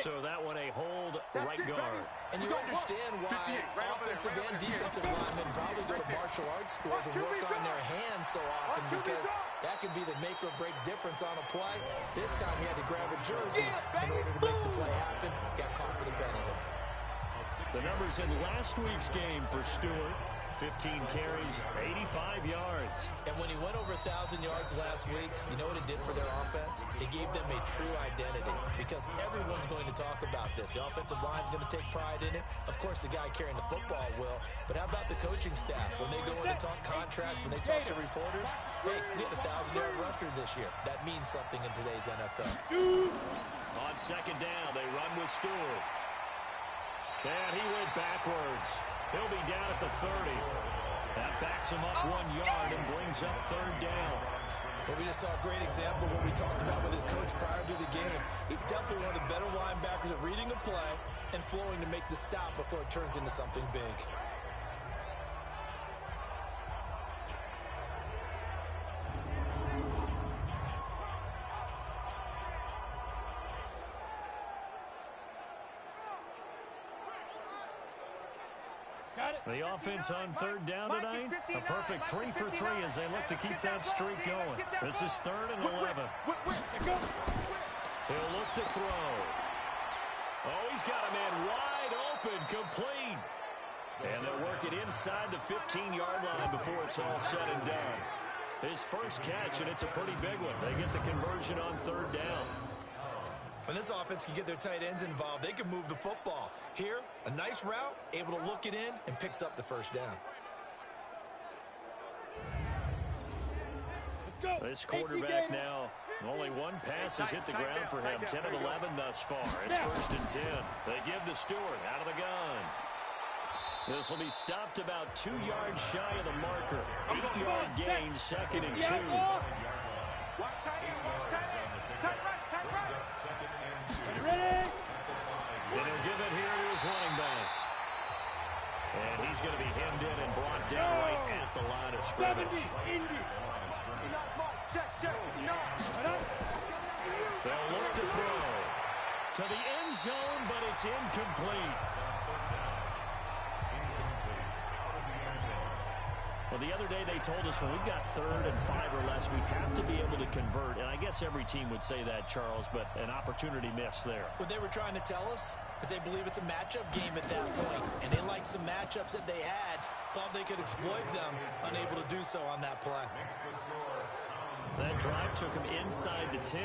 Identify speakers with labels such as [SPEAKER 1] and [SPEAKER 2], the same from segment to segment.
[SPEAKER 1] So that one a hold right guard.
[SPEAKER 2] And you understand why offensive and defensive linemen probably go to martial arts schools and work on their hands so often, because that could be the make or break difference on a play. This time he had to grab a jersey in order to make the play happen. Got caught for the penalty.
[SPEAKER 1] The numbers in last week's game for Stewart: 15 carries, 85 yards.
[SPEAKER 2] And when he went over 1,000 yards last week, you know what it did for their offense? It gave them a true identity, because everyone's going to talk about this. The offensive line's going to take pride in it. Of course, the guy carrying the football will. But how about the coaching staff? When they go in and talk contracts, when they talk to reporters, hey, we had a 1,000-yard rusher this year. That means something in today's NFL.
[SPEAKER 1] On second down, they run with Stewart. And he went backwards. He'll be down at the 30. That backs him up 1 yard and brings up third down.
[SPEAKER 2] Well, we just saw a great example of what we talked about with his coach prior to the game. He's definitely one of the better linebackers at reading a play and flowing to make the stop before it turns into something big.
[SPEAKER 1] The offense on third down tonight, a perfect 3 for 3 as they look to keep that streak going. This is 3rd and 11. He'll look to throw. Oh, he's got a man wide open, complete. And they'll work it inside the 15-yard line before it's all said and done. His first catch, and it's a pretty big one. They get the conversion on third down.
[SPEAKER 2] When this offense can get their tight ends involved, they can move the football. Here, a nice route, able to look it in, and picks up the first down.
[SPEAKER 1] This quarterback now, only one pass has hit the ground for him. 10 of 11 thus far. It's 1st and 10. They give to Stewart out of the gun. This will be stopped about 2 yards shy of the marker. 8-yard gain, 2nd and 2. And he'll give it here to his running back. And he's going to be hemmed in and brought down right at the line of scrimmage. They'll look to throw to the end zone, but it's incomplete. Well, the other day they told us when we've got 3rd and 5 or less, we have to be able to convert. And I guess every team would say that, Charles, but an opportunity missed there.
[SPEAKER 2] What they were trying to tell us is they believe it's a matchup game at that point. And they liked some matchups that they had, thought they could exploit them, unable to do so on that play.
[SPEAKER 1] That drive took him inside the 10.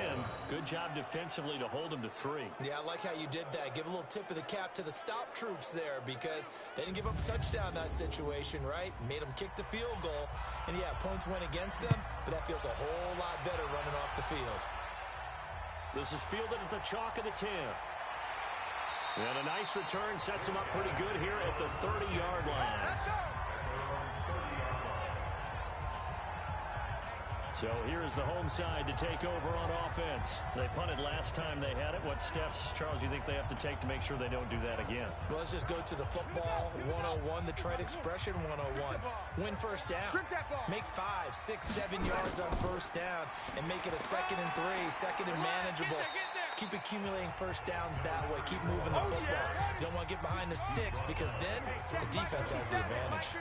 [SPEAKER 1] Good job defensively to hold him to 3.
[SPEAKER 2] Yeah, I like how you did that. Give a little tip of the cap to the stop troops there, because they didn't give up a touchdown in that situation, right? Made them kick the field goal. And, yeah, points went against them, but that feels a whole lot better running off the field.
[SPEAKER 1] This is fielded at the chalk of the 10. And a nice return sets him up pretty good here at the 30-yard line.
[SPEAKER 3] Let's go!
[SPEAKER 1] So here is the home side to take over on offense. They punted last time they had it. What steps, Charles, you think they have to take to make sure they don't do that again?
[SPEAKER 2] Well, let's just go to the football 101, the trade expression 101. Win first down. Make 5, 6, 7 yards on first down and make it a 2nd and 3, 2nd and manageable. Keep accumulating first downs that way. Keep moving the football. You don't want to get behind the sticks, because then the defense has the advantage.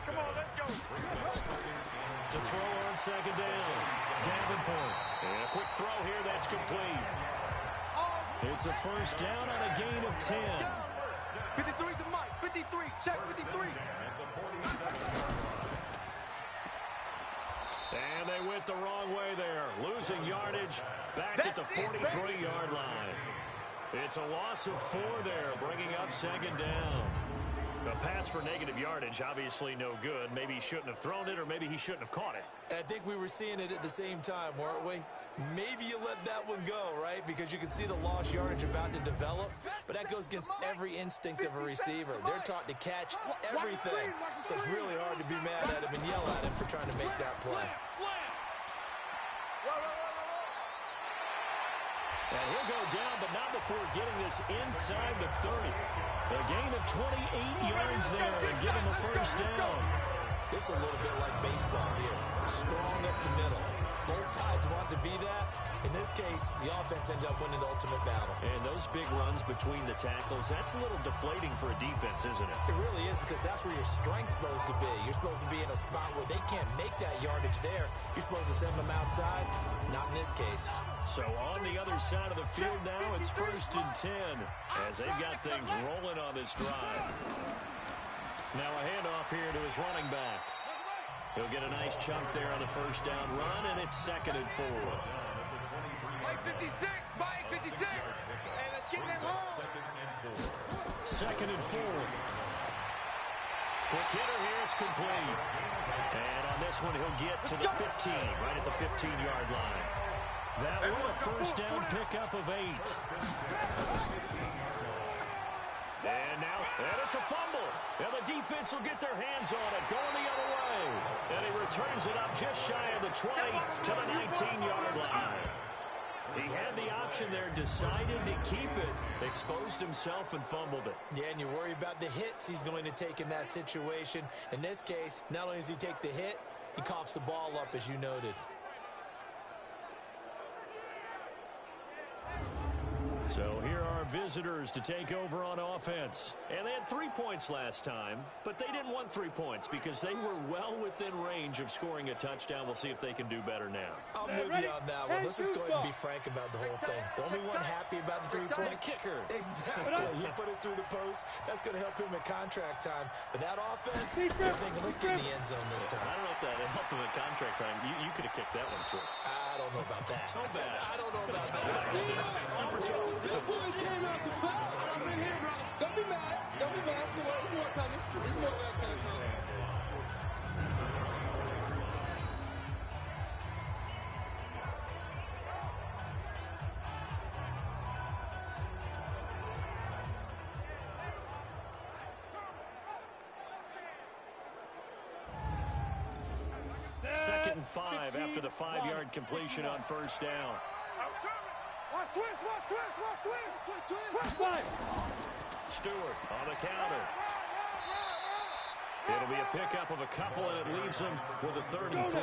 [SPEAKER 3] Come on, let's go.
[SPEAKER 1] To throw on second down. Davenport. And a quick throw here. That's complete. It's a first down on a gain of 10.
[SPEAKER 3] 53 to Mike. 53. Check 53.
[SPEAKER 1] And they went the wrong way there. Losing yardage back at the 43-yard line. It's a loss of 4 there, bringing up second down. The pass for negative yardage, obviously no good. Maybe he shouldn't have thrown it, or maybe he shouldn't have caught it.
[SPEAKER 2] I think we were seeing it at the same time, weren't we? Maybe you let that one go, right? Because you can see the lost yardage about to develop. But that goes against every instinct of a receiver. They're taught to catch everything. So it's really hard to be mad at him and yell at him for trying to make that play.
[SPEAKER 1] And he'll go down, but not before getting this inside the 30. A gain of 28 yards there and give him a first down.
[SPEAKER 2] This is a little bit like baseball here. Strong up the middle. Both sides want to be that. In this case, the offense ended up winning the ultimate battle.
[SPEAKER 1] And those big runs between the tackles, that's a little deflating for a defense, isn't it?
[SPEAKER 2] It really is, because that's where your strength's supposed to be. You're supposed to be in a spot where they can't make that yardage there. You're supposed to send them outside. Not in this case.
[SPEAKER 1] So on the other side of the field now, it's 1st and 10 as they've got things rolling on this drive. Now a handoff here to his running back. He'll get a nice chunk there on the first down run, and it's 2nd and 4.
[SPEAKER 3] Mike 56, Mike 56. Hey, let's get them home.
[SPEAKER 1] 2nd and 4. Quick hitter here, it's complete. And on this one, he'll get to the 15, right at the 15-yard line. That one a first down pickup of 8. And it's a fumble. And the defense will get their hands on it, going the other way. And he returns it up just shy of the 20 to the 19-yard line. He had the option there, decided to keep it, exposed himself and fumbled it.
[SPEAKER 2] Yeah, and you worry about the hits he's going to take in that situation. In this case, not only does he take the hit, he coughs the ball up, as you noted.
[SPEAKER 1] So here are our visitors to take over on offense. And they had 3 points last time, but they didn't want 3 points because they were well within range of scoring a touchdown. We'll see if they can do better now.
[SPEAKER 2] I'm with you on that one. Let's just go ahead and be frank about the whole thing. The only one happy about the three-point
[SPEAKER 1] kicker.
[SPEAKER 2] Exactly. He put it through the post. That's going to help him at contract time. But that offense, they're thinking, let's get in the end zone this time.
[SPEAKER 1] I don't know if that helped him at contract time. You could have kicked that one through.
[SPEAKER 2] I don't know about that.
[SPEAKER 1] So bad.
[SPEAKER 2] I don't know about that. Super tough.
[SPEAKER 3] The boys came out to play. I'm in here, brothers. Don't be mad. Don't be mad. There's more coming. There's more that's coming.
[SPEAKER 1] Second and 5 after the 5-yard completion on first down.
[SPEAKER 3] Watch twist, watch twist, watch twist. Twist, twist.
[SPEAKER 1] Stewart on the counter. It'll be a pickup of a couple, and it leaves them with a 3rd and 3.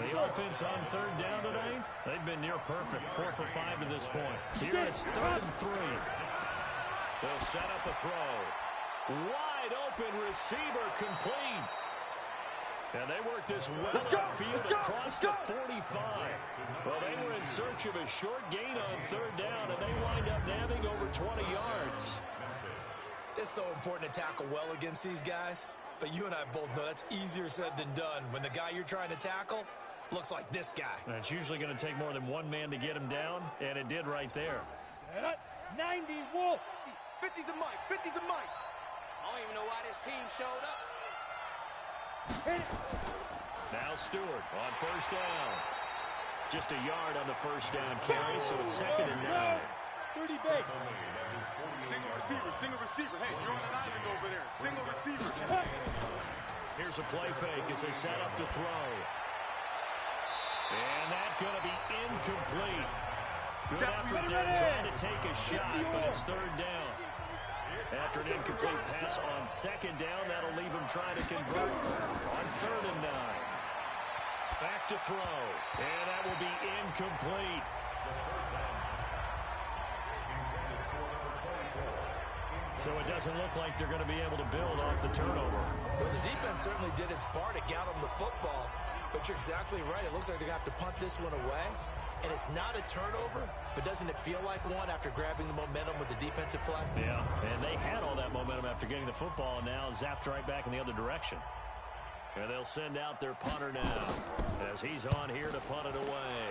[SPEAKER 1] The offense on 3rd down today, they've been near perfect. 4 for 5 to this point. Here it's 3rd and 3. They'll set up a throw. Wide open receiver complete. And they work this well upfield across the 45. Well, they were in search of a short gain on 3rd down, and they wind up nabbing over 20 yards.
[SPEAKER 2] It's so important to tackle well against these guys, but you and I both know that's easier said than done when the guy you're trying to tackle looks like this guy.
[SPEAKER 1] And it's usually going to take more than one man to get him down, and it did right there.
[SPEAKER 3] 90 Wolf. 50 to Mike. 50 to Mike. I don't even know why this team showed up.
[SPEAKER 1] Now Stewart on first down. Just a yard on the first down carry, so it's 2nd and 9.
[SPEAKER 3] 30 base. Single receiver. Hey, you're on an island over there. Single receiver.
[SPEAKER 1] Here's a play fake as they set up to throw. And that's going to be incomplete. Good effort there trying to take a shot, but it's 3rd down. After an incomplete pass on 2nd down, that'll leave him trying to convert on 3rd and 9. Back to throw, and that will be incomplete. So it doesn't look like they're going to be able to build off the turnover.
[SPEAKER 2] Well, the defense certainly did its part. It got them the football, but you're exactly right. It looks like they're going to have to punt this one away. And it's not a turnover, but doesn't it feel like one after grabbing the momentum with the defensive play?
[SPEAKER 1] Yeah, and they had all that momentum after getting the football, and now zapped right back in the other direction. And they'll send out their punter now as he's on here to punt it away.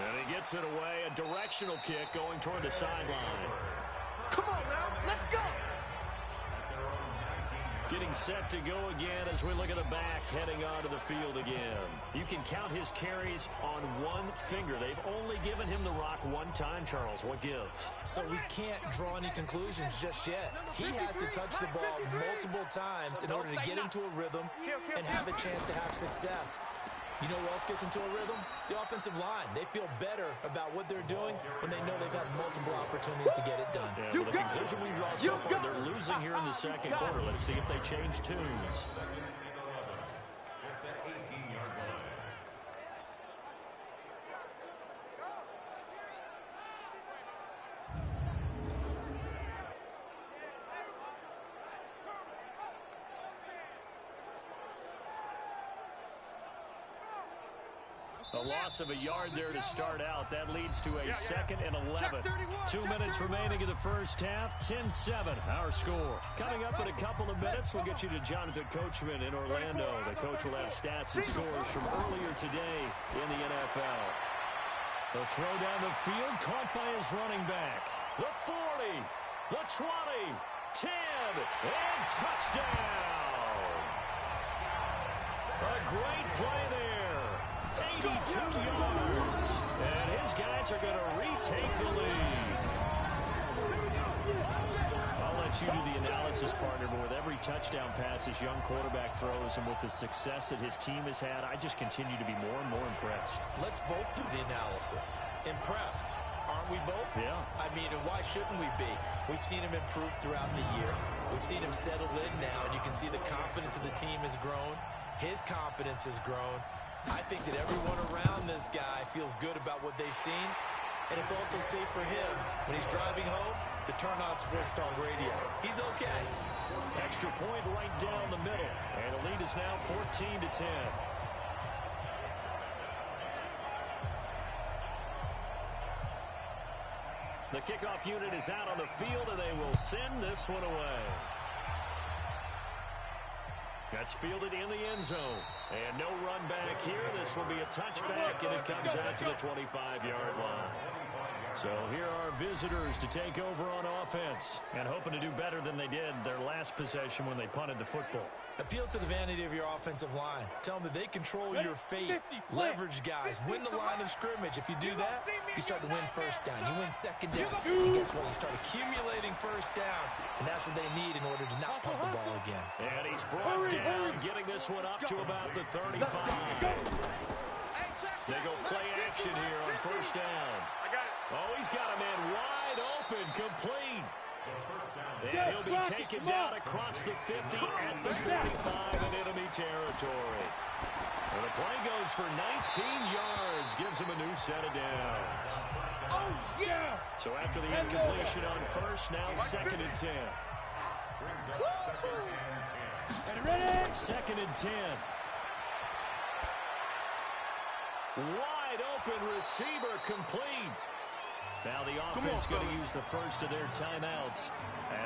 [SPEAKER 1] And he gets it away, a directional kick going toward the sideline.
[SPEAKER 3] Come on now, let's go.
[SPEAKER 1] Getting set to go again as we look at the back, heading onto the field again. You can count his carries on one finger. They've only given him the rock one time, Charles. What gives?
[SPEAKER 2] So we can't draw any conclusions just yet. He has to touch the ball multiple times in order to get into a rhythm and have a chance to have success. You know who else gets into a rhythm? The offensive line. They feel better about what they're doing when they know they've had multiple opportunities to get it done.
[SPEAKER 1] Yeah, well, the conclusion we draw so far, they're losing here in the second quarter. Let's see if they change tunes. A loss of a yard there to start out. That leads to a 2nd and 11. 2 minutes remaining in the first half. 10-7, our score. Coming up in a couple of minutes, we'll get you to Jonathan Coachman in Orlando. The coach will have stats and scores from earlier today in the NFL. The throw down the field, caught by his running back. The 40, the 20, 10, and touchdown. A great play there. 82 yards. And his guys are going to retake the lead. I'll let you do the analysis, partner, but with every touchdown pass his young quarterback throws and with the success that his team has had, I just continue to be more and more impressed.
[SPEAKER 2] Let's both do the analysis. Impressed. Aren't we both?
[SPEAKER 1] Yeah.
[SPEAKER 2] I mean, and why shouldn't we be? We've seen him improve throughout the year. We've seen him settle in now, and you can see the confidence of the team has grown. His confidence has grown. I think that everyone around this guy feels good about what they've seen, and it's also safe for him when he's driving home to turn on Sports Talk Radio. He's okay.
[SPEAKER 1] Extra point right down the middle, and the lead is now 14-10. The kickoff unit is out on the field, and they will send this one away. That's fielded in the end zone. And no run back here. This will be a touchback, and it comes out to the 25-yard line. So here are visitors to take over on offense and hoping to do better than they did their last possession when they punted the football.
[SPEAKER 2] Appeal to the vanity of your offensive line. Tell them that they control your fate. Leverage guys. Win the line of scrimmage. If you do that, you start to win first down. You win second down. And guess what? You start accumulating first downs. And that's what they need in order to not punt the ball again.
[SPEAKER 1] And he's brought down, getting this one up to about the 35. They go play action here on first down. Oh, he's got a man wide open, complete. And he'll be taken down across the 50 at the 45 in enemy territory. And the play goes for 19 yards, gives him a new set of downs.
[SPEAKER 3] Oh, yeah!
[SPEAKER 1] So after the incompletion on first, now 2nd and 10. Second and 10. Wide open receiver, complete. Now the offense going to use the first of their timeouts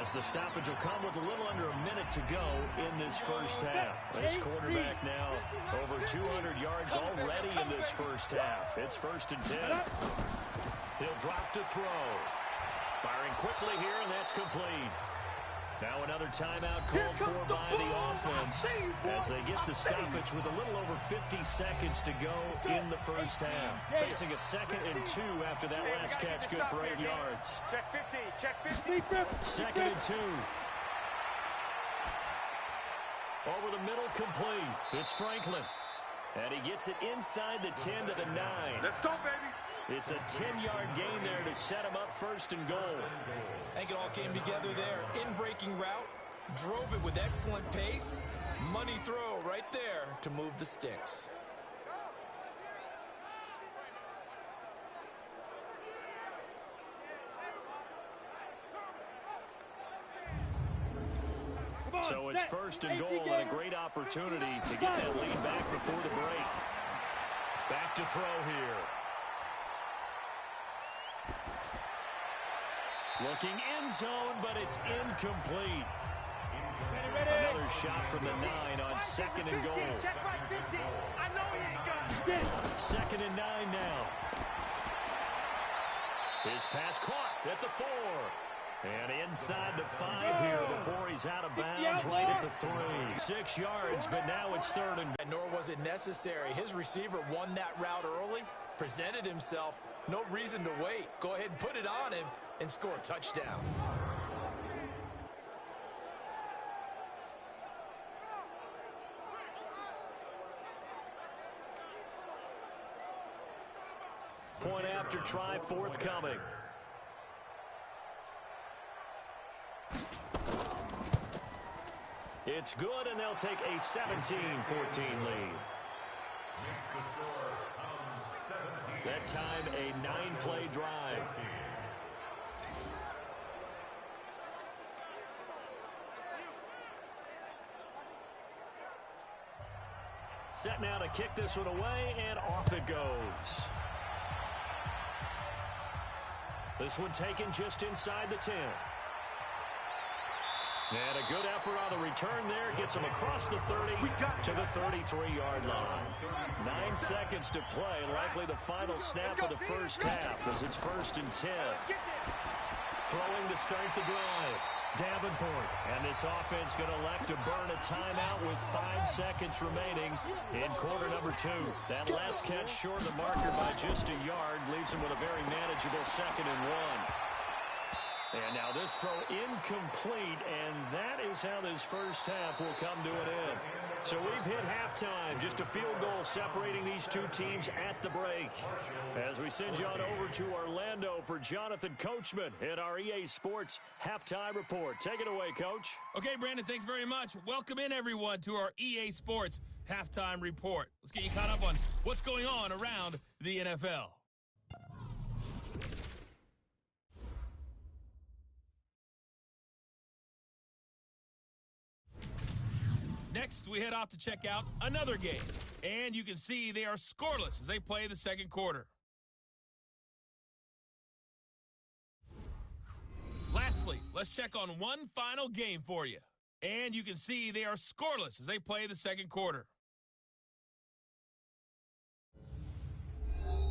[SPEAKER 1] as the stoppage will come with a little under a minute to go in this first half. This quarterback now over 200 yards already in this first half. It's 1st and 10. He'll drop to throw. Firing quickly here, and that's complete. Now another timeout called for by the offense as they get the stoppage with a little over 50 seconds to go in the first half. Facing a 2nd and 2 after that last catch, good for 8 yards.
[SPEAKER 3] Check 50, check 50.
[SPEAKER 1] 2nd and 2. Over the middle, complete. It's Franklin. And he gets it inside the 10 to the 9.
[SPEAKER 3] Let's go, baby.
[SPEAKER 1] It's a 10-yard gain there to set him up 1st and goal.
[SPEAKER 2] I think it all came together there. In-breaking route, drove it with excellent pace. Money throw right there to move the sticks.
[SPEAKER 1] So it's 1st and goal and a great opportunity to get that lead back before the break. Back to throw here. Looking end zone, but it's incomplete. Another shot from the 9 on 2nd and goal.
[SPEAKER 3] Check my 50. I know he ain't got it.
[SPEAKER 1] 2nd and 9 now. His pass caught at the 4. And inside the 5 here before he's out of bounds right at the 3. 6 yards, but now it's 3rd and...
[SPEAKER 2] Nor was it necessary. His receiver won that route early, presented himself. No reason to wait. Go ahead and put it on him and score a touchdown.
[SPEAKER 1] Point after try forthcoming. It's good, and they'll take a 17-14 lead. That time, a 9-play drive. Set now to kick this one away, and off it goes. This one taken just inside the 10. And a good effort on the return there. Gets him across the 30 to the 33-yard line. 9 seconds to play. Likely the final snap of the first half as it's 1st and 10. Throwing to start the drive. Davenport. And this offense going to elect to burn a timeout with 5 seconds remaining in quarter number 2. That last catch short of the marker by just a yard leaves him with a very manageable 2nd and 1. And now this throw incomplete, and that is how this first half will come to an end. So we've hit halftime, just a field goal separating these two teams at the break. As we send you on over to Orlando for Jonathan Coachman in our EA Sports Halftime Report. Take it away, Coach.
[SPEAKER 4] Okay, Brandon, thanks very much. Welcome in, everyone, to our EA Sports Halftime Report. Let's get you caught up on what's going on around the NFL. Next, we head off to check out another game. And you can see they are scoreless as they play the second quarter. Lastly, let's check on one final game for you. And you can see they are scoreless as they play the second quarter.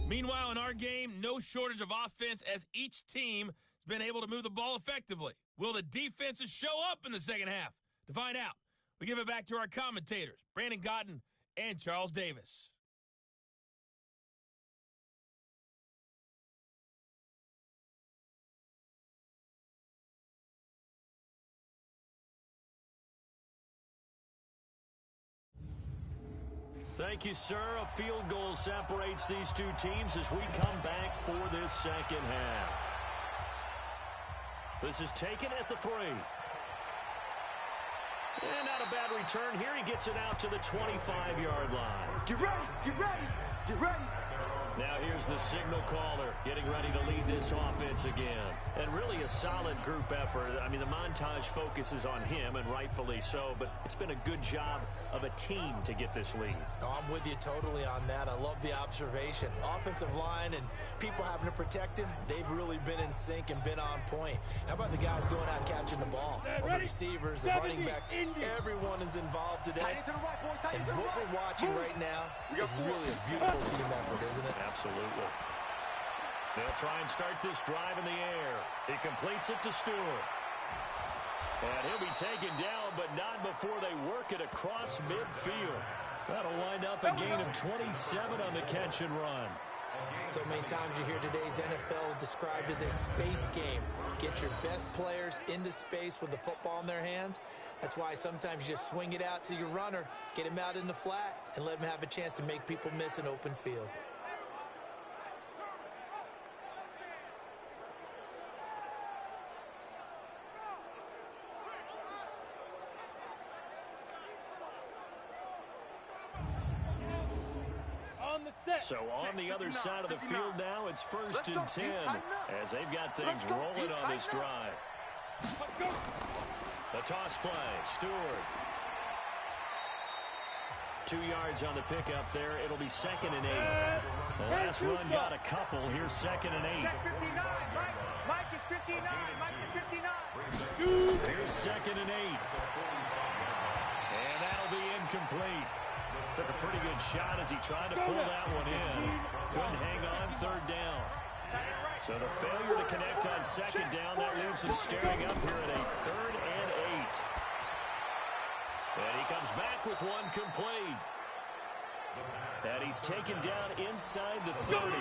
[SPEAKER 4] Meanwhile, in our game, no shortage of offense as each team has been able to move the ball effectively. Will the defenses show up in the second half? To find out, we give it back to our commentators, Brandon Gotten and Charles Davis.
[SPEAKER 1] Thank you, sir. A field goal separates these two teams as we come back for this second half. This is taken at the 3. And not a bad return here. He gets it out to the 25-yard line.
[SPEAKER 3] Get ready, get ready, get ready.
[SPEAKER 1] Now here's the signal caller getting ready to lead this offense again. And really a solid group effort. I mean, the montage focuses on him, and rightfully so, but it's been a good job of a team to get this lead.
[SPEAKER 2] Oh, I'm with you totally on that. I love the observation. Offensive line and people having to protect him, they've really been in sync and been on point. How about the guys going out catching the ball? Well, the receivers, the running backs, everyone is involved today. And what we're watching right now is really a beautiful team effort, isn't it?
[SPEAKER 1] Absolutely. They'll try and start this drive in the air. He completes it to Stewart. And he'll be taken down, but not before they work it across midfield. That'll wind up a gain of 27 on the catch and run.
[SPEAKER 2] So many times you hear today's NFL described as a space game. Get your best players into space with the football in their hands. That's why sometimes you just swing it out to your runner, get him out in the flat, and let him have a chance to make people miss an open field.
[SPEAKER 1] So on the other side of the field now, it's 1st and 10 as they've got things rolling on this drive. The toss play, Stewart. 2 yards on the pickup there. It'll be 2nd and 8. The last run got a couple. Here's 2nd and 8.
[SPEAKER 3] Check 59, Mike. Mike is 59. Mike is 59.
[SPEAKER 1] Here's 2nd and 8. And that'll be incomplete. Took a pretty good shot as he tried to pull that one in. Couldn't hang on 3rd down. So the failure to connect on 2nd down, that leaves him staring up here at a 3rd and 8. And he comes back with one complete. And he's taken down inside the 30.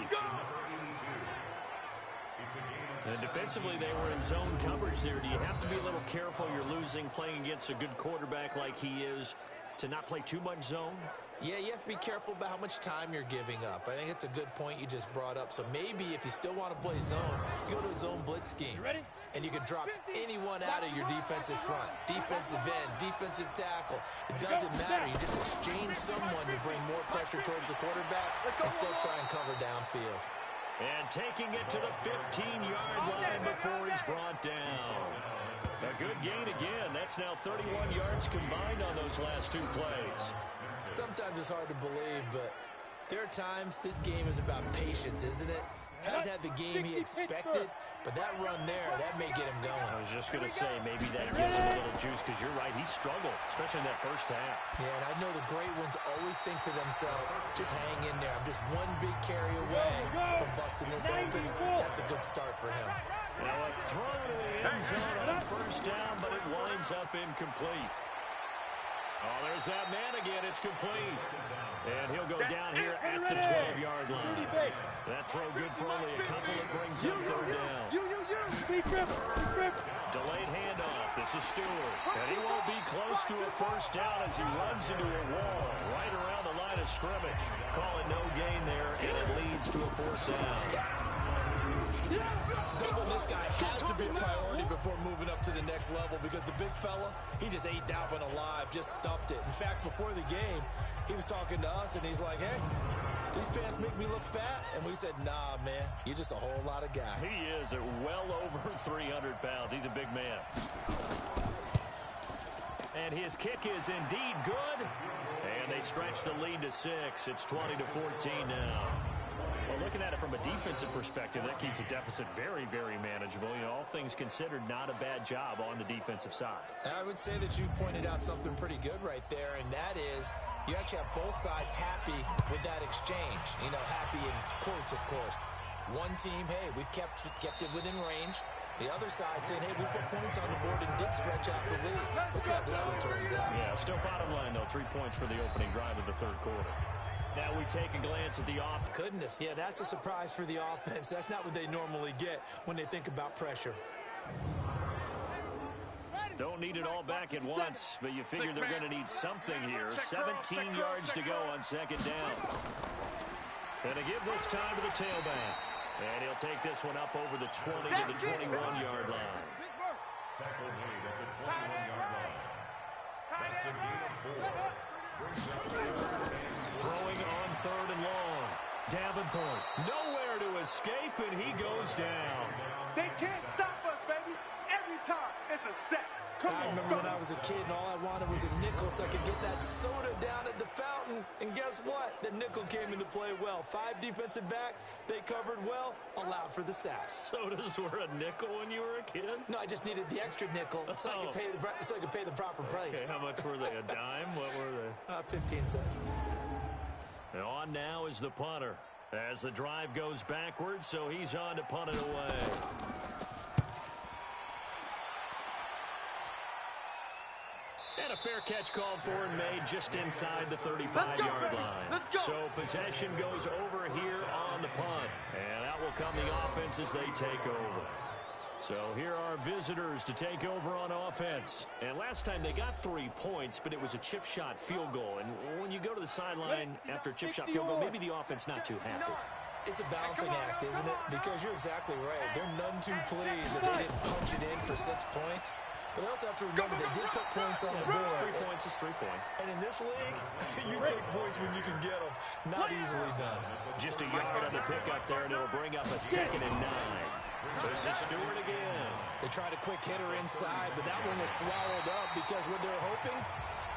[SPEAKER 1] And defensively, they were in zone coverage there. Do you have to be a little careful? You're losing, playing against a good quarterback like he is, to not play too much zone?
[SPEAKER 2] Yeah, you have to be careful about how much time you're giving up. I think it's a good point you just brought up. So maybe if you still want to play zone, you go to a zone blitz scheme. And you can drop anyone out of your defensive front. Defensive end, defensive tackle. It doesn't matter. You just exchange someone to bring more pressure towards the quarterback and still try and cover downfield.
[SPEAKER 1] And taking it to the 15-yard line before he's brought down. A good gain again. That's now 31 yards combined on those last two plays.
[SPEAKER 2] Sometimes it's hard to believe, but there are times this game is about patience, isn't it? He hasn't had the game he expected, but that run there, that may get him going.
[SPEAKER 1] I was just going to say, maybe that gives him a little juice, because you're right, he struggled, especially in that first half.
[SPEAKER 2] Yeah, and I know the great ones always think to themselves, just hang in there. I'm just one big carry away from busting this open. That's a good start for him.
[SPEAKER 1] Now a throw to the end zone on first down, but it winds up incomplete. Oh, there's that man again. It's complete. And he'll go down here at the 12-yard line. That throw good for only a couple. It brings up third down. Delayed handoff. This is Stewart. And he won't be close to a first down as he runs into a wall right around the line of scrimmage. Call it no gain there, and it leads to a fourth down.
[SPEAKER 2] Doubling this guy has to be a priority before moving up to the next level, because the big fella, he just ate that one alive, just stuffed it. In fact, before the game, he was talking to us, and he's like, hey, these pants make me look fat. And we said, nah, man, you're just a whole lot of guy.
[SPEAKER 1] He is at well over 300 pounds. He's a big man. And his kick is indeed good. And they stretch the lead to 6. It's 20-14 now. Well, looking at it from a defensive perspective, that keeps the deficit very, very manageable. You know, all things considered, not a bad job on the defensive side.
[SPEAKER 2] I would say that you've pointed out something pretty good right there, and that is you actually have both sides happy with that exchange. You know, happy in quotes, of course. One team, hey, we've kept it within range. The other side saying, hey, we put points on the board and did stretch out the lead. Let's see how this one turns out.
[SPEAKER 1] Yeah, still bottom line, though, 3 points for the opening drive of the third quarter. Now we take a glance at the offense.
[SPEAKER 2] Goodness, yeah, that's a surprise for the offense. That's not what they normally get when they think about pressure.
[SPEAKER 1] Don't need it all back at once, but you figure they're going to need something here. 17 yards to go on second down. And to give this time to the tailback. And he'll take this one up over the 20 to the 21-yard line. Throwing on third and long. Davenport, nowhere to escape, and he goes down.
[SPEAKER 3] They can't stop us, baby. Every time, it's a set.
[SPEAKER 2] I remember when I was a kid and all I wanted was a nickel so I could get that soda down at the fountain. And guess what? The nickel came into play well. 5 defensive backs, they covered well, allowed for the sack.
[SPEAKER 1] Sodas were a nickel when you were a kid?
[SPEAKER 2] No, I just needed the extra nickel so I could pay the proper price.
[SPEAKER 1] Okay, how much were they? A dime? What were they?
[SPEAKER 2] 15 cents.
[SPEAKER 1] And on now is the punter as the drive goes backwards, so he's on to punt it away. And a fair catch called for and made just inside the 35-yard line. So possession goes over here on the punt. And out will come the offense as they take over. So here are visitors to take over on offense. And last time they got 3 points, but it was a chip shot field goal. And when you go to the sideline after a chip shot field goal, maybe the offense not too happy.
[SPEAKER 2] It's a balancing act, isn't it? Because you're exactly right. They're none too pleased that they didn't punch it in for 6 points. But they also have to remember they did put points on the board.
[SPEAKER 1] 3 points is 3 points.
[SPEAKER 2] And in this league, you take points when you can get them. Not easily done.
[SPEAKER 1] Just a yard on the pickup there, and it'll bring up a 2nd and 9. This is Stewart again.
[SPEAKER 2] They tried a quick hitter inside, but that one was swallowed up because what they're hoping,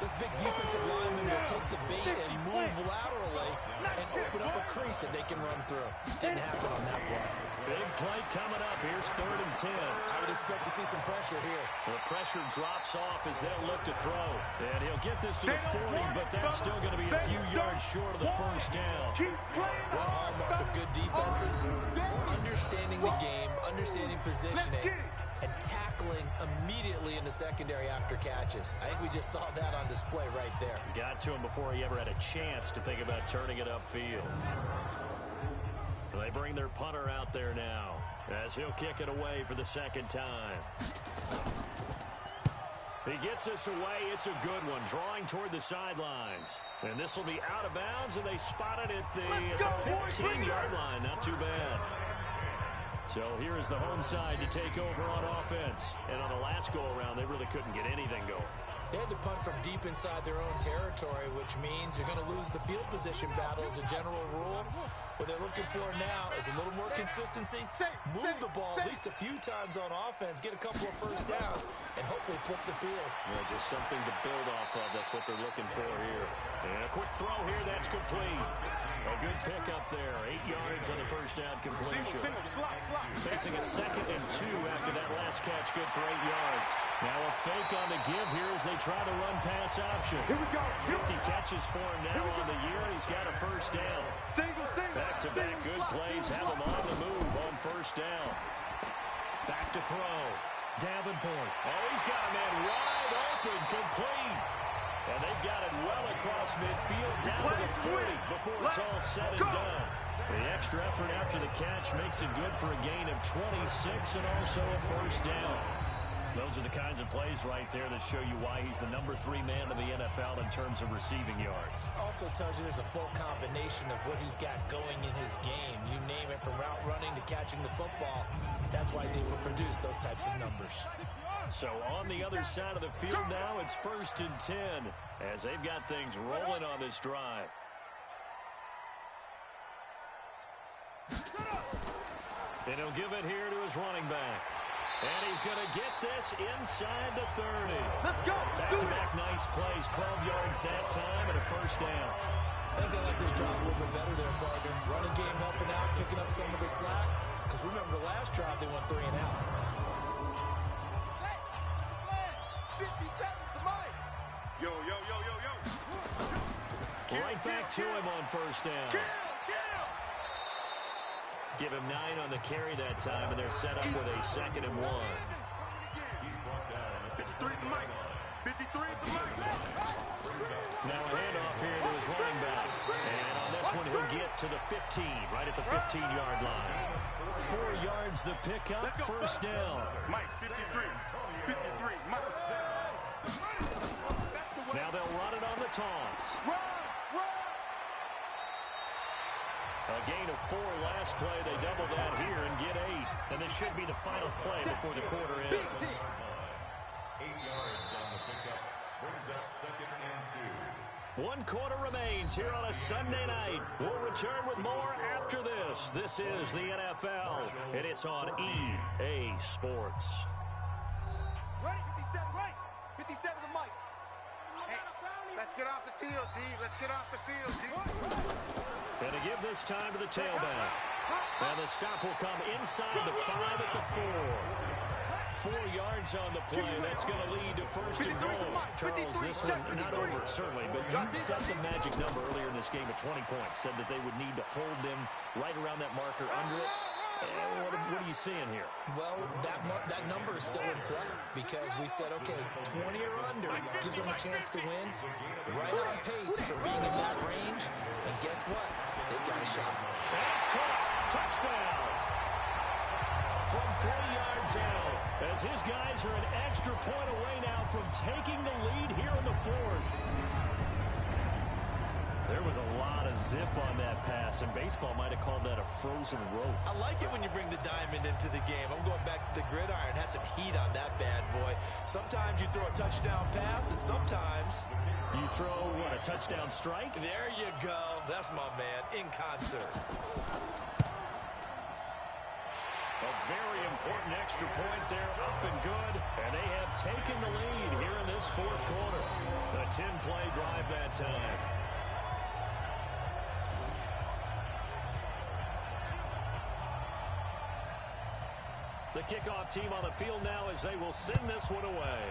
[SPEAKER 2] this big defensive lineman will take the bait and move laterally and open up a crease that they can run through. Didn't happen on that play.
[SPEAKER 1] Big play coming up. Here's 3rd and 10.
[SPEAKER 2] I would expect to see some pressure here.
[SPEAKER 1] The pressure drops off as they'll look to throw. And he'll get this to the 40, but that's still going to be a few yards short of the first down.
[SPEAKER 2] One hallmark of good defenses is understanding the game, understanding positioning, and tackling immediately in the secondary after catches. I think we just saw that on display right there.
[SPEAKER 1] Got to him before he ever had a chance to think about turning it upfield. They bring their punter out there now as he'll kick it away for the 2nd time. He gets this away. It's a good one, drawing toward the sidelines. And this will be out of bounds, and they spot it at the 15-yard line. Not too bad. So here is the home side to take over on offense. And on the last go-around, they really couldn't get anything going.
[SPEAKER 2] They had to punt from deep inside their own territory, which means you're going to lose the field position battle as a general rule. What they're looking for now is a little more consistency, move the ball at least a few times on offense, get a couple of first downs, and hopefully flip the field.
[SPEAKER 1] Yeah, just something to build off of. That's what they're looking for here. And a quick throw here. That's complete. A good pickup there. 8 yards on the first down completion.
[SPEAKER 3] Single, slot.
[SPEAKER 1] Facing a 2nd and 2 after that last catch. Good for 8 yards. Now a fake on the give here as they try to run pass option.
[SPEAKER 3] Here we go.
[SPEAKER 1] 50 catches for him now on the year. He's got a first down.
[SPEAKER 3] Single.
[SPEAKER 1] Back-to-back good plays. Have him on the move on first down. Back to throw. Davenport. Oh, he's got a man wide open. Complete. And they've got it well across midfield down to the 40 before it's all said and done. The extra effort after the catch makes it good for a gain of 26 and also a first down. Those are the kinds of plays right there that show you why he's the number 3 man in the NFL in terms of receiving yards.
[SPEAKER 2] Also tells you there's a full combination of what he's got going in his game. You name it, from route running to catching the football. That's why he's able to produce those types of numbers.
[SPEAKER 1] So on the other side of the field now, it's 1st and 10 as they've got things rolling on this drive. And he'll give it here to his running back. And he's going to get this inside the 30.
[SPEAKER 3] Let's go.
[SPEAKER 1] Back-to-back nice plays, 12 yards that time and a first down.
[SPEAKER 2] I think they like this drive a little bit better there, partner. Running game helping out, picking up some of the slack. Because remember the last drive, they went 3 and out.
[SPEAKER 3] 57's the mic. Yo.
[SPEAKER 1] Right back to him on first down.
[SPEAKER 3] Kill.
[SPEAKER 1] Give him 9 on the carry that time, and they're set up with a 2nd and 1.
[SPEAKER 3] 53 at the mic. 53 at the mic.
[SPEAKER 1] Now a handoff here to his running back. And on this one, he'll get to the 15, right at the 15-yard line. 4 yards the pickup, first down.
[SPEAKER 3] Mike, 53. 53, Mike.
[SPEAKER 1] Now they'll run it on the toss.
[SPEAKER 3] Run.
[SPEAKER 1] A gain of 4 last play. They double that here and get 8. And this should be the final play before the quarter ends.
[SPEAKER 5] 8 yards on the pickup. Brings up 2nd and 2.
[SPEAKER 1] 1 quarter remains here on a Sunday night. We'll return with more after this. This is the NFL, and it's on EA Sports.
[SPEAKER 3] Ready, 57, right. 57 the mic. Hey, let's get off the field, D. Let's get off the field, D.
[SPEAKER 1] And to give this time to the tailback. And the stop will come inside the 5 at the 4. 4 yards on the play. That's going to lead to first and goal. Charles, this one not over, certainly, but you set the magic number earlier in this game at 20 points. Said that they would need to hold them right around that marker under it. What are you seeing here?
[SPEAKER 2] Well, that number is still in play because we said, okay, 20 or under gives them a chance to win. Right on pace for being in that range. And guess what? They've got a shot.
[SPEAKER 1] And it's caught. Touchdown. From 3 yards out. As his guys are an extra point away now from taking the lead here in the 4th. There was a lot of zip on that pass, and baseball might have called that a frozen rope.
[SPEAKER 2] I like it when you bring the diamond into the game. I'm going back to the gridiron. Had some heat on that bad boy. Sometimes you throw a touchdown pass, and sometimes
[SPEAKER 1] you throw, what, a touchdown strike?
[SPEAKER 2] There you go. That's my man, in concert.
[SPEAKER 1] A very important extra point there, up and good. And they have taken the lead here in this 4th quarter. A 10-play drive that time. The kickoff team on the field now as they will send this one away.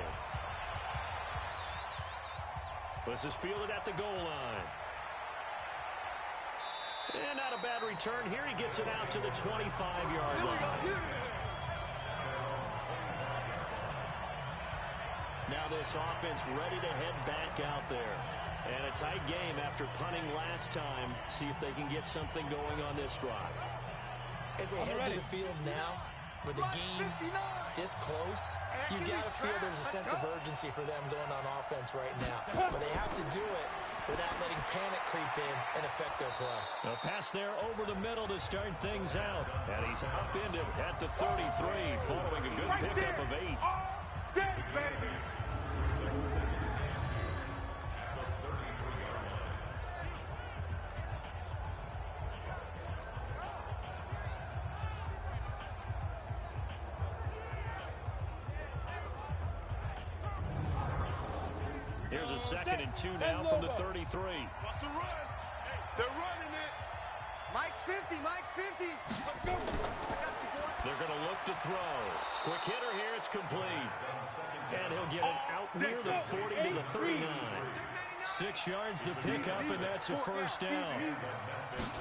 [SPEAKER 1] This is fielded at the goal line. And not a bad return here. He gets it out to the 25-yard line. Now this offense ready to head back out there. And a tight game after punting last time. See if they can get something going on this drive.
[SPEAKER 2] As they head to the field now, with the game this close, you got to feel there's a sense of urgency for them going on offense right now. But they have to do it without letting panic creep in and affect their play.
[SPEAKER 1] A pass there over the middle to start things out. And he's upended at the 33 following a good pickup of 8.
[SPEAKER 3] Dead, baby.
[SPEAKER 1] Here's a 2nd and 2 now from the 33.
[SPEAKER 3] What's the run? Hey, they're running it. Mike's 50. Mike's 50. Let's go. I got you, boy.
[SPEAKER 1] They're going to look to throw. Quick hitter here. It's complete. And he'll get it out near the 40 to the 39. 6 yards to pick up, and that's a first down.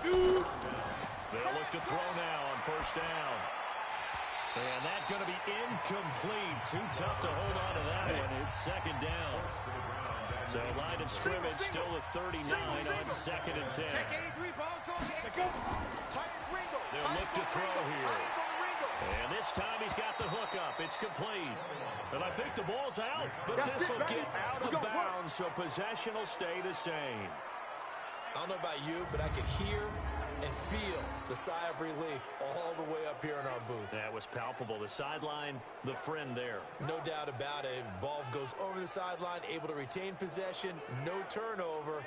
[SPEAKER 1] They'll look to throw now on first down. And that's going to be incomplete. Too tough to hold on to that one. It's 2nd down. So line of scrimmage still the 39 on 2nd and 10. They'll look to throw here. And this time he's got the hook up. It's complete. And I think the ball's out, but this will get out of bounds, so possession will stay the same.
[SPEAKER 2] I don't know about you, but I could hear and feel the sigh of relief all the way up here in our booth.
[SPEAKER 1] That was palpable. The sideline, the friend there.
[SPEAKER 2] No doubt about it. Ball goes over the sideline, able to retain possession, no turnover.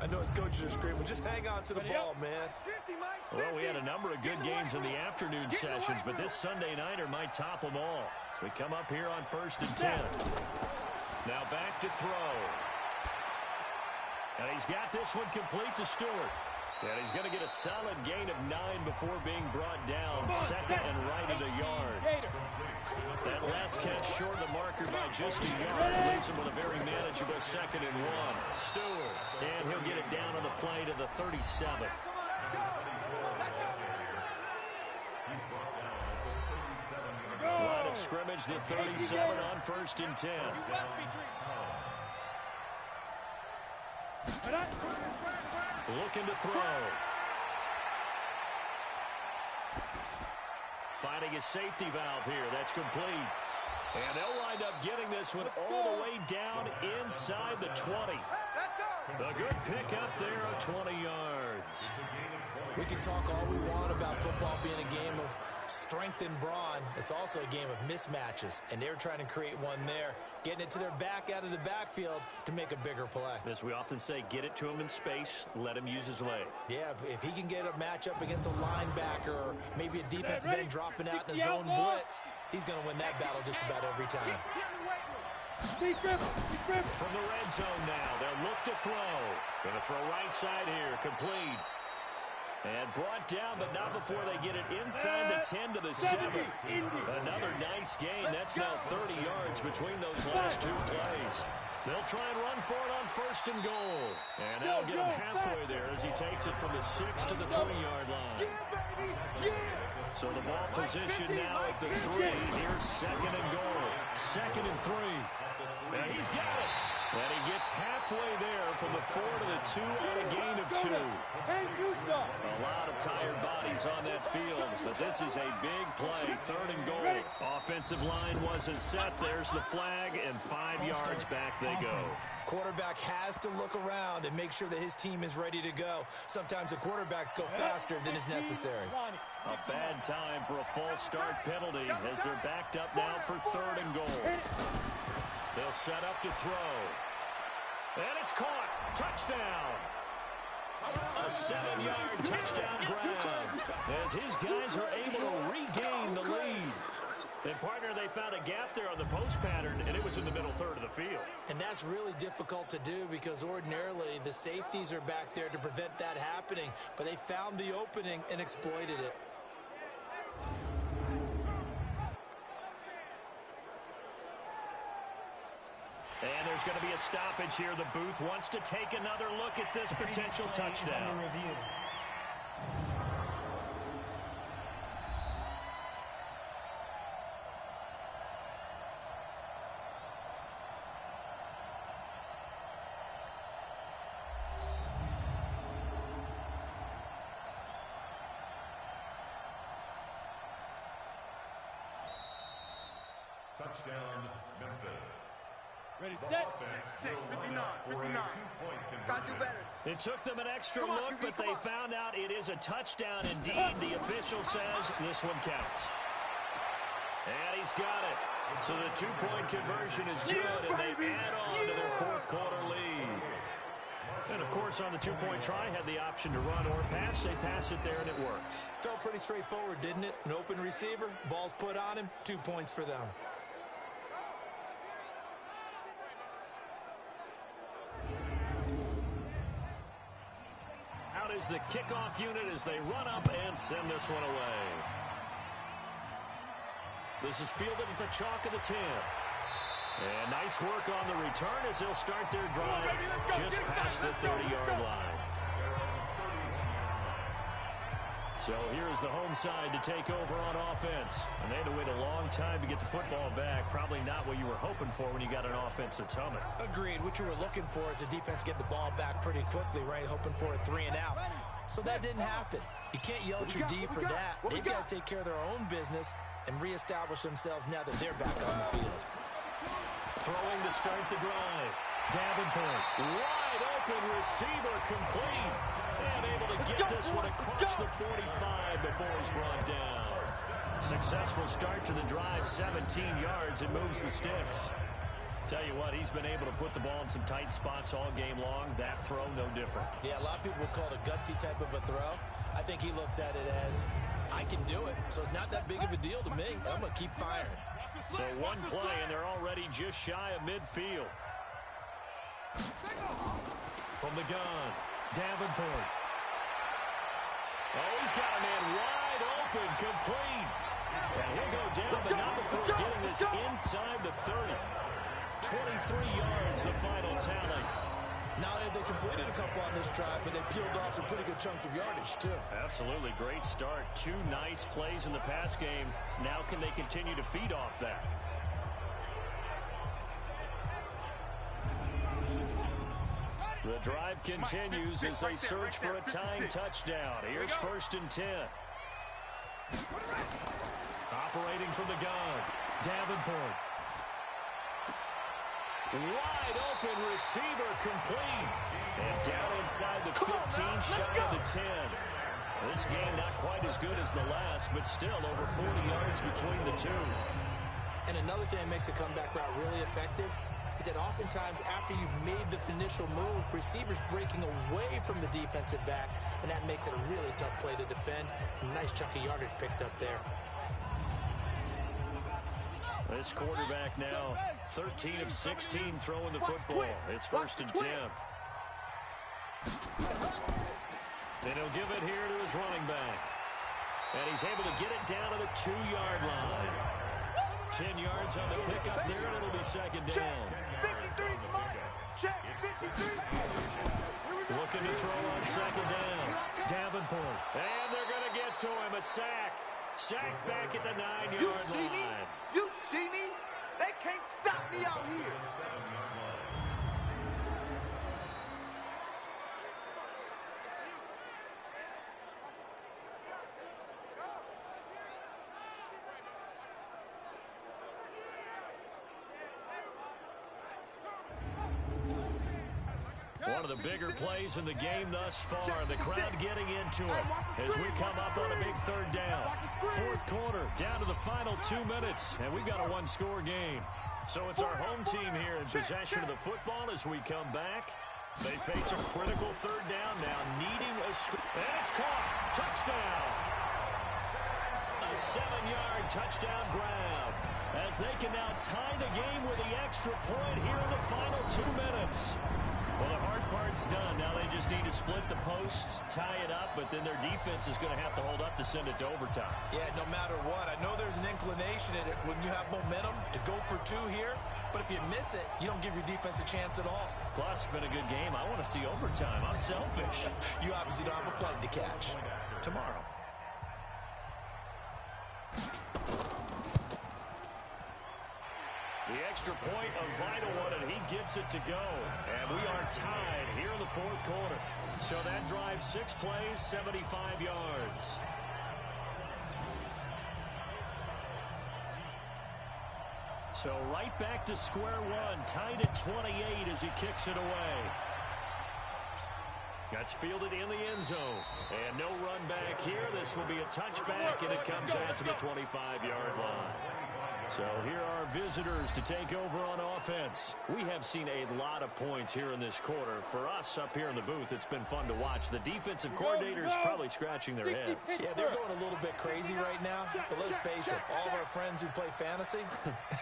[SPEAKER 2] I know his coaches are screaming, just hang on to the ball, man.
[SPEAKER 1] Well, we had a number of good games in the afternoon sessions, but this Sunday nighter might top them all. So we come up here on 1st and 10. Now back to throw. And he's got this one complete to Stewart. And he's going to get a solid gain of 9 before being brought down. 2nd and right at a yard. That last catch short of the marker by just a yard leaves him with a very manageable 2nd and 1. Stewart. And he'll get it down on the play to the 37. Line of scrimmage, the 37 on 1st and 10. Looking to throw. Finding a safety valve here. That's complete. And they'll wind up getting this one all the way down inside the 20. A good pickup there of 20 yards.
[SPEAKER 2] We can talk all we want about football being a game of strength and brawn. It's also a game of mismatches, and they're trying to create one there, getting it to their back out of the backfield to make a bigger play.
[SPEAKER 1] As we often say, get it to him in space, let him use his leg.
[SPEAKER 2] Yeah, if he can get a matchup against a linebacker or maybe a defensive end dropping out in a zone blitz, he's going to win that battle just about every time.
[SPEAKER 1] From the red zone now, they'll look to throw. Going to throw right side here, complete. And brought down, but not before they get it inside the 10 to the 7. Another nice gain. That's now 30 yards between those last 2 plays. They'll try and run for it on 1st and goal. And that'll get him halfway there as he takes it from the 6 to the 3-yard line. So the ball position now at the 3. Here's 2nd and goal. 2nd and 3. And he's got it. And he gets halfway there from the 4 to the 2 on a gain of 2. A lot of tired bodies on that field, but this is a big play. 3rd and goal. Offensive line wasn't set. There's the flag, and 5 yards back they go.
[SPEAKER 2] Quarterback has to look around and make sure that his team is ready to go. Sometimes the quarterbacks go faster than is necessary.
[SPEAKER 1] A bad time for a false start penalty as they're backed up now for 3rd and goal. They'll set up to throw. And it's caught. Touchdown. A 7-yard touchdown grab as his guys are able to regain the lead. And, partner, they found a gap there on the post pattern, and it was in the middle third of the field.
[SPEAKER 2] And that's really difficult to do because ordinarily the safeties are back there to prevent that happening. But they found the opening and exploited it.
[SPEAKER 1] And there's going to be a stoppage here. The booth wants to take another look at this potential touchdown.
[SPEAKER 6] Under review.
[SPEAKER 5] Touchdown, Memphis.
[SPEAKER 3] Ready, set. 59. Gotta do better.
[SPEAKER 1] It took them an extra
[SPEAKER 3] Come on,
[SPEAKER 1] look,
[SPEAKER 3] QB,
[SPEAKER 1] but they
[SPEAKER 3] come on.
[SPEAKER 1] found out it is a touchdown indeed. The official says this one counts. And he's got it. So the two-point conversion is good, and they add on to their fourth quarter lead. And, of course, on the two-point try, had the option to run or pass. They pass it there, and it works.
[SPEAKER 2] Felt pretty straightforward, didn't it? An open receiver, ball's put on him, 2 points for them.
[SPEAKER 1] the kickoff unit as they run up and send this one away. This is fielded at the chalk of the 10. And nice work on the return as they'll start their drive just past the 30-yard line. So here's the home side to take over on offense. And they had to wait a long time to get the football back. Probably not what you were hoping for when you got an offense that's humming.
[SPEAKER 2] Agreed. What you were looking for is the defense get the ball back pretty quickly, right? Hoping for a 3 and out. So that didn't happen. You can't yell at your D for that. They've got to take care of their own business and reestablish themselves now that they're back on the field.
[SPEAKER 1] Throwing to start the drive. Davenport, wide open receiver, complete. And able to get this one across the 45 before he's brought down. Successful start to the drive, 17 yards, and moves the sticks. Tell you what, he's been able to put the ball in some tight spots all game long. That throw, no different.
[SPEAKER 2] Yeah, a lot of people would call it a gutsy type of a throw. I think he looks at it as, I can do it. So it's not that big of a deal to me. I'm going to keep firing.
[SPEAKER 1] So one play, and they're already just shy of midfield. From the gun, Davenport. Oh, he's got a man wide open, complete. And he'll go down, but not before getting this inside the 30. 23 yards, the final tally.
[SPEAKER 2] Not only have they completed a couple on this drive, but they peeled off some pretty good chunks of yardage, too.
[SPEAKER 1] Absolutely great start. 2 nice plays in the pass game. Now can they continue to feed off that? The drive continues as they search for a tying touchdown. Here's 1st and 10. Operating from the gun, Davenport. Wide open receiver, complete. And down inside the 15, shy of the 10. This game not quite as good as the last, but still over 40 yards between the two.
[SPEAKER 2] And another thing that makes a comeback route really effective is that oftentimes after you've made the initial move, receivers breaking away from the defensive back, and that makes it a really tough play to defend. A nice chunk of yardage picked up there.
[SPEAKER 1] This quarterback now 13 of 16 throwing the football. It's 1st and 10. And he'll give it here to his running back. And he's able to get it down to the 2-yard line. 10 yards on the pickup there, and it'll be 2nd down.
[SPEAKER 3] Check 53.
[SPEAKER 1] Looking to throw on 2nd down. Davenport. And they're going to get to him. A sack. Sack back at the 9-yard line.
[SPEAKER 3] You see me? They can't stop me out here.
[SPEAKER 1] One of the bigger plays in the game thus far. The crowd getting into it as we come up on a big 3rd down. 4th quarter, down to the final 2 minutes, and we've got a 1-score game. So it's our home team here in possession of the football as we come back. They face a critical 3rd down now, needing a score. And it's caught. Touchdown. A 7-yard touchdown grab as they can now tie the game with the extra point here in the final 2 minutes. Well, the hard part's done. Now they just need to split the posts, tie it up, but then their defense is going to have to hold up to send it to overtime.
[SPEAKER 2] Yeah, no matter what. I know there's an inclination in it when you have momentum to go for 2 here, but if you miss it, you don't give your defense a chance at all.
[SPEAKER 1] Plus, it's been a good game. I want to see overtime. I'm selfish.
[SPEAKER 2] You obviously don't have a flight to catch.
[SPEAKER 1] Tomorrow. The extra point, a vital one, and he gets it to go. And we are tied here in the 4th quarter. So that drives 6 plays, 75 yards. So right back to square one, tied at 28 as he kicks it away. That's fielded in the end zone. And no run back here. This will be a touchback, and it comes out to the 25-yard line. So here are visitors to take over on offense. We have seen a lot of points here in this quarter. For us up here in the booth, it's been fun to watch. The defensive coordinators probably scratching their heads.
[SPEAKER 2] Yeah, they're going a little bit crazy right now. But let's face it, all of our friends who play fantasy,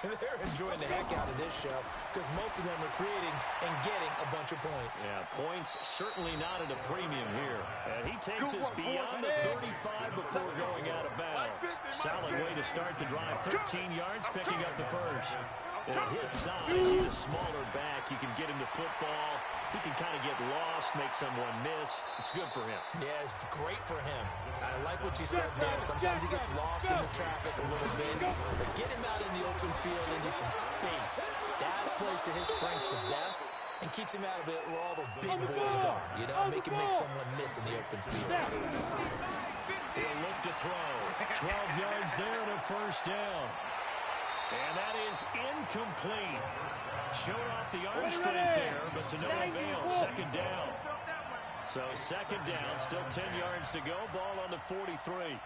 [SPEAKER 2] they're enjoying the heck out of this show because most of them are creating and getting a bunch of points.
[SPEAKER 1] Yeah, points certainly not at a premium here. And he takes us beyond the 35 before going out of bounds. Solid way to start the drive. 13 yards, picking up the first. And at his size, he's a smaller back. You can get him to football. He can kind of get lost, make someone miss. It's good for him.
[SPEAKER 2] Yeah, it's great for him. I like what you said there. Sometimes he gets lost in the traffic a little bit. But get him out in the open field into some space. That plays to his strengths the best and keeps him out of it where all the big boys are. You know, make him make someone miss in the open field.
[SPEAKER 1] He'll look to throw. 12 yards there and a first down. And that is incomplete. Showed off the arm strength there, but to no avail. Second down. So second down, still 10 yards to go. Ball on the 43.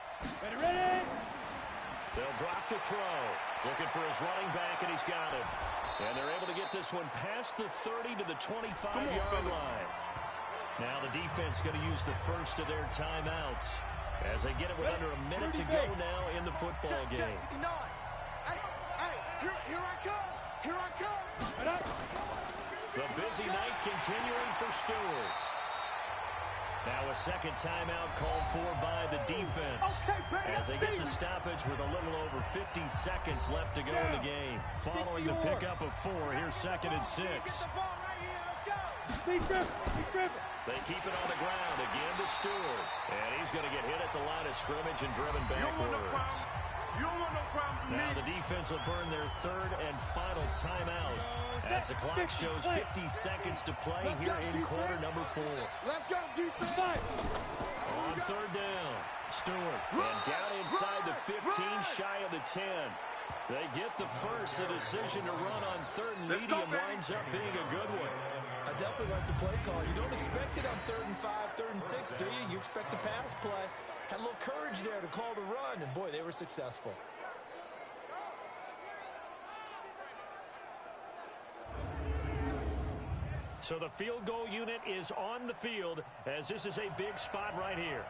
[SPEAKER 6] Ready.
[SPEAKER 1] They'll drop to throw. Looking for his running back, and he's got him. And they're able to get this one past the 30 to the 25-yard line. Now the defense going to use the first of their timeouts as they get it with under a minute to go now in the football game.
[SPEAKER 3] Hey, here I come. Here I come.
[SPEAKER 1] The busy night continuing for Stewart. Now a second timeout called for by the defense as they get the stoppage with a little over 50 seconds left to go in the game. Following the pickup of 4, here's 2nd and 6. They keep it on the ground again to Stewart. And he's going to get hit at the line of scrimmage and driven backwards.
[SPEAKER 3] You don't want no problem with
[SPEAKER 1] Now
[SPEAKER 3] me.
[SPEAKER 1] the defense will burn their 3rd and final timeout as the clock shows 50 seconds to play here in quarter number 4.
[SPEAKER 3] Let's go, defense.
[SPEAKER 1] On 3rd down, Stewart. And down inside the 15, shy of the 10. They get the first. The decision to run on 3rd and medium winds up being a good one.
[SPEAKER 2] I definitely like the play call. You don't expect it on 3rd and 5, 3rd and 6, do you? You expect a pass play. Had a little courage there to call the run, and boy, they were successful.
[SPEAKER 1] So the field goal unit is on the field as this is a big spot right here.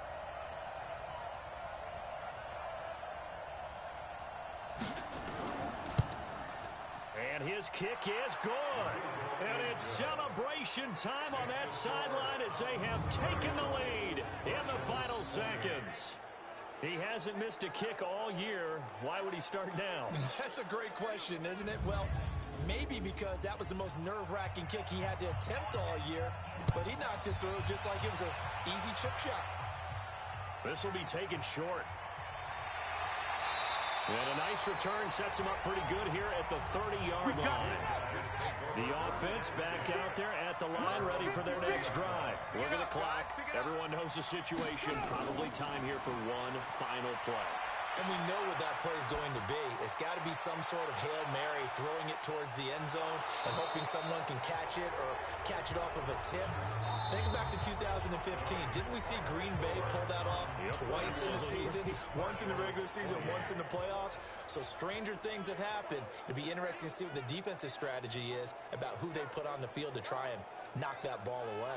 [SPEAKER 1] And his kick is good. And it's celebration time on that sideline as they have taken the lead in the final seconds. He hasn't missed a kick all year. Why would he start now?
[SPEAKER 2] That's a great question, isn't it? Well, maybe because that was the most nerve-wracking kick he had to attempt all year, but he knocked it through just like it was an easy chip shot.
[SPEAKER 1] This will be taken short. And a nice return sets him up pretty good here at the 30-yard line. The offense back out there at the line, ready for their next drive. Look at the clock. Everyone knows the situation. Probably time here for one final play.
[SPEAKER 2] And we know what that play is going to be. It's got to be some sort of Hail Mary, throwing it towards the end zone and hoping someone can catch it or catch it off of a tip. Think back to 2015. Didn't we see Green Bay pull that off twice in the season? Once in the regular season, once in the playoffs. So stranger things have happened. It'd be interesting to see what the defensive strategy is about who they put on the field to try and knock that ball away.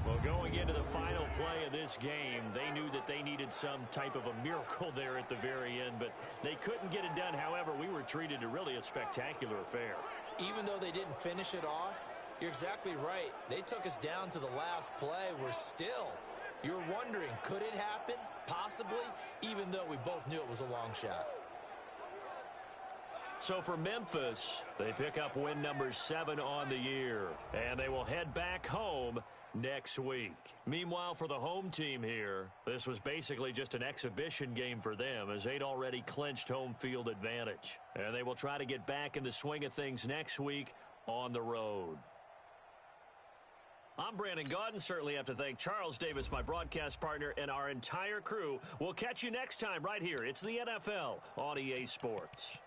[SPEAKER 1] Well, going into the final play of this game, they knew that they needed some type of a miracle there at the very end, but they couldn't get it done. However, we were treated to really a spectacular affair.
[SPEAKER 2] Even though they didn't finish it off, you're exactly right. They took us down to the last play. We're still, you're wondering, could it happen? Possibly, even though we both knew it was a long shot.
[SPEAKER 1] So for Memphis, they pick up win number 7 on the year, and they will head back home next week. Meanwhile, for the home team here, this was basically just an exhibition game for them as they'd already clinched home field advantage. And they will try to get back in the swing of things next week on the road. I'm Brandon Gaudin. Certainly have to thank Charles Davis, my broadcast partner, and our entire crew. We'll catch you next time right here. It's the NFL on EA Sports.